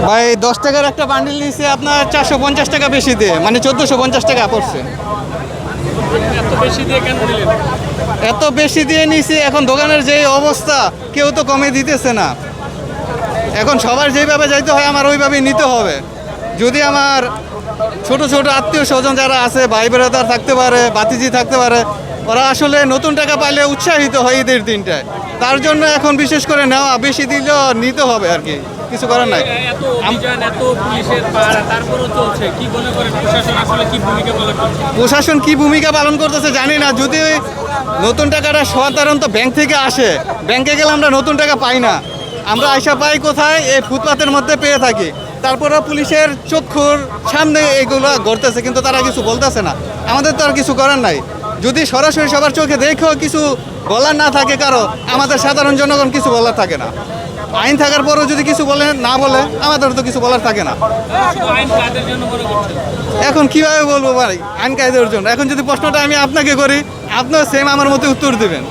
ভাই 10 টাকার একটা বান্ডিল নিয়েছে আপনার 450 টাকা বেশি দিয়ে, মানে 1450 টাকা পড়ছে। এত বেশি দিয়ে কেন নিলেন? এত বেশি দিয়ে নিয়েছি, এখন দোকানের যে অবস্থা কেউ তো কমে দিতেছে না। এখন সবার যেভাবে যাইতে হয় আমার ওইভাবেই নিতে হবে। যদি আমার ছোট ছোট আত্মীয় স্বজন যারা আছে, ভাই ব্রাদার থাকতে পারে, ভাতিজি থাকতে পারে, ওরা আসলে নতুন টাকা পাইলে উৎসাহিত হয় ঈদের দিনটায়। তার জন্য এখন বিশেষ করে নেওয়া, বেশি দিলেও নিতে হবে আর কি, কিছু করার নাই। এত অভিযান, এত পুলিশের পাহারা তারপরেও চলছে, কি মনে করেন প্রশাসন আসলে কি ভূমিকা পালন করছে? প্রশাসন কি ভূমিকা পালন করতেছে জানি না। যদি নতুন টাকাটা সাধারণত ব্যাংক থেকে আসে, ব্যাংকে গেলে আমরা নতুন টাকা পাই না, আমরা আইসা পাই কোথায়? এই ফুটপাতের মধ্যে পেয়ে থাকি। তারপরে পুলিশের চক্ষুর সামনে এগুলো ঘটতেছে, কিন্তু তারা কিছু বলতেছে না। আমাদের তো আর কিছু করার নাই। যদি সরাসরি সবার চোখে দেখেও কিছু বলার না থাকে কারো, আমাদের সাধারণ জনগণ কিছু বলার থাকে না। আইন থাকার পরেও যদি কিছু বলে না বলে, আমাদের তো কিছু বলার থাকে না। শুধু আইন কাদের জন্য মনে করছেন? এখন কিভাবে বলবো ভাই আইন কায়দের জন্য? এখন যদি প্রশ্নটা আমি আপনাকে করি, আপনিও সেম আমার মতো উত্তর দিবেন।